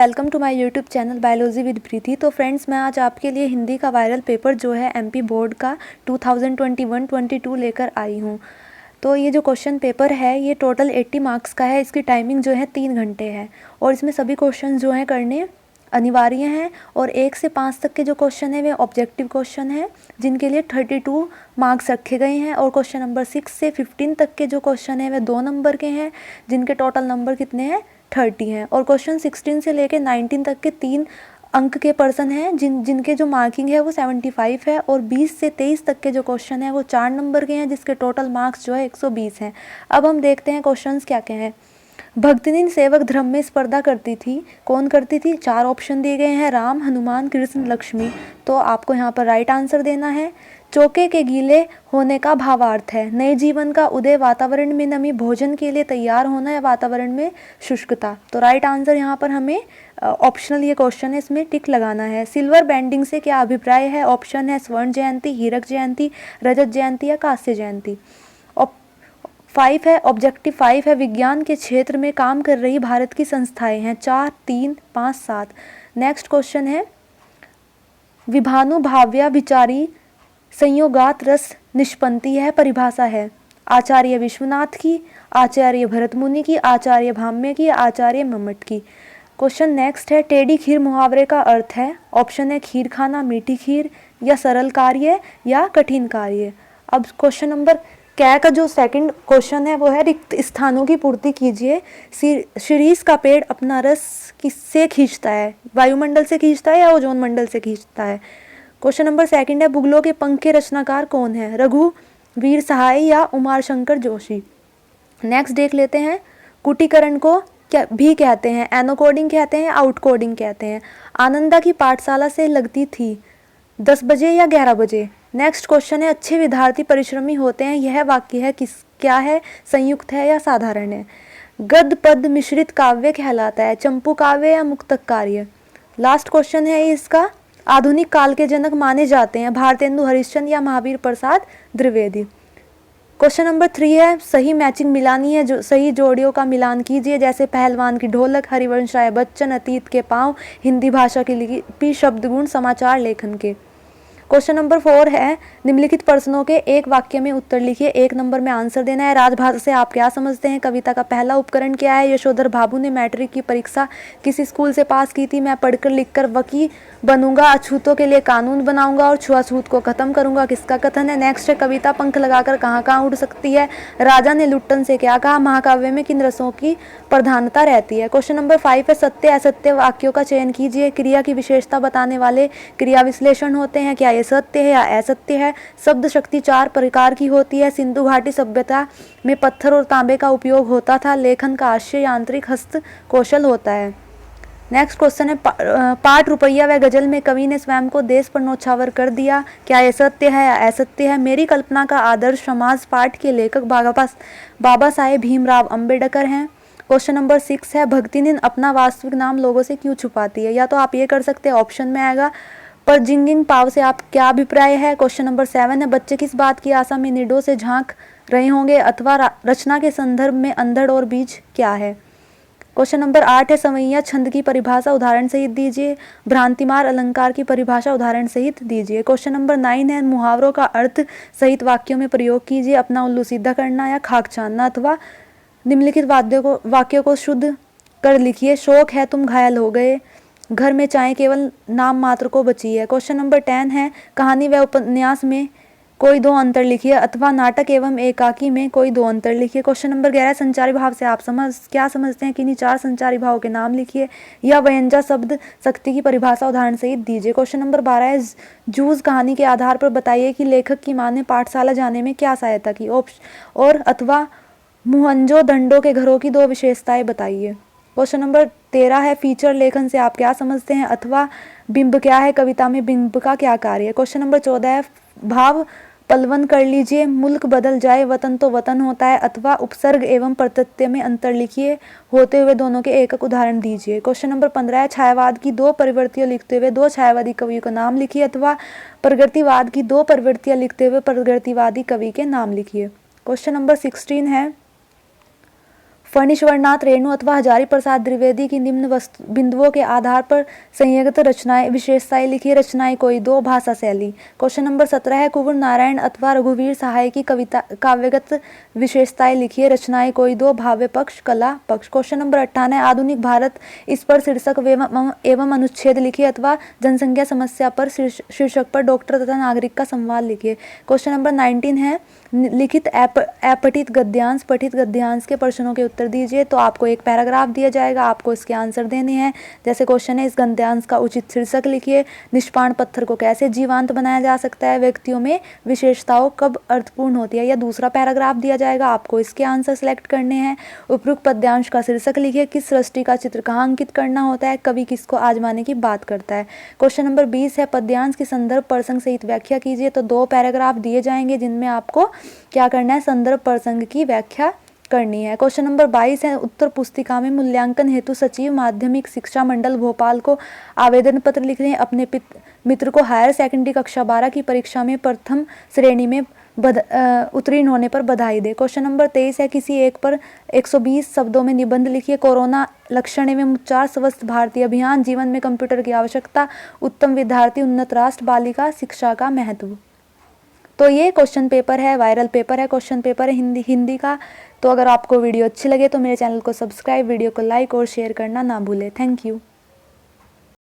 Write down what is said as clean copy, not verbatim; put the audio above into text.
Welcome to my YouTube channel biology with Preeti. तो friends, मैं आज आपके लिए हिंदी का वायरल पेपर जो है एमपी बोर्ड का 2021-22 लेकर आई हूँ। तो ये जो क्वेश्चन पेपर है ये टोटल 80 मार्क्स का है। इसकी टाइमिंग जो है 3 घंटे है और इसमें सभी क्वेश्चन जो हैं करने अनिवार्य हैं। और 1 से 5 तक के जो क्वेश्चन है वे ऑब्जेक्टिव क्वेश्चन है जिनके लिए 32 मार्क्स रखे गए हैं। और क्वेश्चन नंबर 6 से 15 तक के जो क्वेश्चन है वे 2 नंबर के हैं जिनके टोटल नंबर कितने हैं 30 हैं। और क्वेश्चन 16 से लेकर 19 तक के 3 अंक के पर्सन हैं जिनके जो मार्किंग है वो 75 है। और 20 से 23 तक के जो क्वेश्चन है वो 4 नंबर के हैं जिसके टोटल मार्क्स जो है 120 हैं। अब हम देखते हैं क्वेश्चंस क्या क्या हैं। भक्तिनीन सेवक धर्म में स्पर्धा करती थी, कौन करती थी? 4 ऑप्शन दिए गए हैं, राम, हनुमान, कृष्ण, लक्ष्मी। तो आपको यहाँ पर राइट आंसर देना है। चौके के गीले होने का भावार्थ है नए जीवन का उदय, वातावरण में नमी, भोजन के लिए तैयार होना या वातावरण में शुष्कता। तो राइट आंसर यहाँ पर हमें ऑप्शनल ये क्वेश्चन है इसमें टिक लगाना है। सिल्वर बैंडिंग से क्या अभिप्राय है? ऑप्शन है स्वर्ण जयंती, हीरक जयंती, रजत जयंती या कांस्य जयंती। 5 है ऑब्जेक्टिव 5 है विज्ञान के क्षेत्र में काम कर रही भारत की संस्थाएं हैं 4, 3, 5, 7। नेक्स्ट क्वेश्चन है विभानुभाव्या विचारी संयोगात रस निष्पत्ति है परिभाषा है आचार्य विश्वनाथ की, आचार्य भरत मुनि की, आचार्य भाम्य की, आचार्य मम्मट की। क्वेश्चन नेक्स्ट है टेढ़ी खीर मुहावरे का अर्थ है। ऑप्शन है खीर खाना, मीठी खीर या सरल कार्य या कठिन कार्य। अब क्वेश्चन नंबर क्या का जो सेकंड क्वेश्चन है वो है रिक्त स्थानों की पूर्ति कीजिए। शीरीष का पेड़ अपना रस किससे खींचता है? वायुमंडल से खींचता है या ओजोन मंडल से खींचता है? क्वेश्चन नंबर सेकंड है बुगलों के पंख के रचनाकार कौन है? रघुवीर सहाय या उमार शंकर जोशी। नेक्स्ट देख लेते हैं कुटीकरण को क्या भी कहते हैं? एनोकोडिंग कहते हैं, आउटकोडिंग कहते हैं। आनंदा की पाठशाला से लगती थी 10 बजे या 11 बजे। नेक्स्ट क्वेश्चन है अच्छे विद्यार्थी परिश्रमी होते हैं, यह वाक्य है किस क्या है? संयुक्त है या साधारण है? गद्य पद मिश्रित काव्य कहलाता है, चंपू काव्य या मुक्तक कार्य। लास्ट क्वेश्चन है इसका आधुनिक काल के जनक माने जाते हैं भारतेंदु हरिश्चंद्र या महावीर प्रसाद द्विवेदी। क्वेश्चन नंबर 3 है सही मैचिंग मिलानी है, जो सही जोड़ियों का मिलान कीजिए जैसे पहलवान की ढोलक, हरिवंश राय बच्चन, अतीत के पांव, हिंदी भाषा की लिपि, शब्द गुण, समाचार लेखन के। क्वेश्चन नंबर 4 है निम्नलिखित प्रश्नों के एक वाक्य में उत्तर लिखिए, 1 नंबर में आंसर देना है। राजभाषा से आप क्या समझते हैं? कविता का पहला उपकरण क्या है? यशोधर बाबू ने मैट्रिक की परीक्षा किस स्कूल से पास की थी? मैं पढ़कर लिखकर वकील बनूंगा, अछूतों के लिए कानून बनाऊंगा और छुआछूत को खत्म करूंगा, किसका कथन है? नेक्स्ट है कविता पंख लगाकर कहाँ कहाँ उड़ सकती है? राजा ने लुट्टन से क्या कहा? महाकाव्य में किन रसों की प्रधानता रहती है? क्वेश्चन नंबर 5 है सत्य असत्य वाक्यों का चयन कीजिए, क्रिया की विशेषता बताने वाले क्रिया विश्लेषण होते हैं, क्या ये सत्य है या असत्य है? शब्द शक्ति 4 प्रकार की होती है, सिंधु घाटी सभ्यता में पत्थर और तांबे का उपयोग होता था, लेखन का आशय यांत्रिक हस्त कौशल होता है। नेक्स्ट क्वेश्चन है पाठ रुपया व गजल में कवि ने स्वयं को देश पर न्यौछावर कर दिया, क्या यह सत्य है या असत्य है? मेरी कल्पना का आदर्श समाज पाठ के लेखक बाबा साहेब भीमराव अंबेडकर हैं। क्वेश्चन नंबर 6 है भक्तिनीन अपना वास्तविक नाम लोगों से क्यों छुपाती है? या तो आप ये कर सकते हैं, ऑप्शन में आएगा पर जिंगिंग पाव से आप क्या अभिप्राय है? क्वेश्चन नंबर 7 है बच्चे किस बात की आशा में निडों से झांक रहे होंगे अथवा रचना के संदर्भ में अंधड़ और बीज क्या है? क्वेश्चन नंबर 8 है सवैया छंद की परिभाषा उदाहरण सहित दीजिए, भ्रांतिमार अलंकार की परिभाषा उदाहरण सहित दीजिए। क्वेश्चन नंबर 9 है मुहावरों का अर्थ सहित वाक्यों में प्रयोग कीजिए, अपना उल्लू सीधा करना या खाक छानना, अथवा निम्नलिखित वाक्यों को शुद्ध कर लिखिए। शौक है तुम घायल हो गए, घर में चाय केवल नाम मात्र को बची है। क्वेश्चन नंबर 10 है कहानी व उपन्यास में कोई 2 अंतर लिखिए अथवा नाटक एवं एकाकी में कोई 2 अंतर लिखिए। क्वेश्चन नंबर 11 संचारी भाव से आप क्या समझते हैं? किन्हीं 4 संचारी भावों के नाम लिखिए या व्यंजक शब्द शक्ति की परिभाषा उदाहरण सहित दीजिए। क्वेश्चन नंबर 12 है जूझ कहानी के आधार पर बताइए कि लेखक की मां ने पाठशाला जाने में क्या सहायता की और अथवा मुहंजो दंडो के घरों की 2 विशेषताएं बताइए। क्वेश्चन नंबर 13 है फीचर लेखन से आप क्या समझते हैं अथवा बिंब क्या है? कविता में बिंब का क्या कार्य है? क्वेश्चन नंबर 14 है भाव पलवन कर लीजिए, मुल्क बदल जाए वतन तो वतन होता है अथवा उपसर्ग एवं प्रत्यय में अंतर लिखिए, होते हुए दोनों के एक उदाहरण दीजिए। क्वेश्चन नंबर 15 है छायावाद की 2 प्रवृत्तियां लिखते हुए 2 छायावादी कवियों का नाम लिखिए अथवा प्रगतिवाद की 2 प्रवृत्तियां लिखते हुए प्रगतिवादी कवि के नाम लिखिए। क्वेश्चन नंबर 16 है फणीश्वरनाथ रेणु अथवा हजारी प्रसाद द्विवेदी की निम्न बिंदुओं के आधार पर संयोगित रचनाएं विशेषताएं लिखिए। रचनाएं कोई दो। भाषा शैली। क्वेश्चन नंबर 17 है कुंवर नारायण अथवा रघुवीर सहाय की कविता काव्यगत विशेषताएं लिखिए। रचनाएं कोई दो। भाव्य पक्ष, कला पक्ष। क्वेश्चन नंबर 58 है आधुनिक भारत, इस पर शीर्षक एवं अनुच्छेद लिखिए अथवा जनसंख्या समस्या पर शीर्षक पर डॉक्टर तथा नागरिक का संवाद लिखिए। क्वेश्चन नंबर 19 है लिखित अपठित गद्यांश पठित गद्यांश के प्रश्नों के उत्तर दीजिए। तो आपको एक पैराग्राफ दिया जाएगा, आपको इसके आंसर देने हैं। जैसे क्वेश्चन है इस गद्यांश का उचित शीर्षक लिखिए। निष्पाण पत्थर को कैसे जीवांत बनाया जा सकता है। व्यक्तियों में विशेषताओं कब अर्थपूर्ण होती है। या दूसरा पैराग्राफ दिया जाएगा, आपको इसके आंसर सेलेक्ट करने हैं। उपयुक्त पद्यांश का शीर्षक लिखिए। किस सृष्टि का चित्र कहाँ अंकित करना होता है। कवि किसको आजमाने की बात करता है। क्वेश्चन नंबर 20 है पद्यांश की संदर्भ प्रसंग सहित व्याख्या कीजिए। तो 2 पैराग्राफ दिए जाएंगे जिनमें आपको क्या करना है, संदर्भ प्रसंग की व्याख्या करनी है। क्वेश्चन नंबर 22 है उत्तर पुस्तिका में मूल्यांकन हेतु सचिव माध्यमिक शिक्षा मंडल भोपाल को आवेदन पत्र लिखने अपने मित्र को हायर सेकेंडरी कक्षा 12 की परीक्षा में प्रथम श्रेणी में उत्तीर्ण होने पर बधाई दे। क्वेश्चन नंबर 23 है किसी एक पर 120 शब्दों में निबंध लिखिए। कोरोना लक्षण एवं उपचार, स्वस्थ भारतीय अभियान, जीवन में कंप्यूटर की आवश्यकता, उत्तम विद्यार्थी, उन्नत राष्ट्र, बालिका शिक्षा का महत्व। तो ये क्वेश्चन पेपर है, वायरल पेपर है, क्वेश्चन पेपर है हिंदी का। तो अगर आपको वीडियो अच्छी लगे तो मेरे चैनल को सब्सक्राइब, वीडियो को लाइक और शेयर करना ना भूलें। Thank you.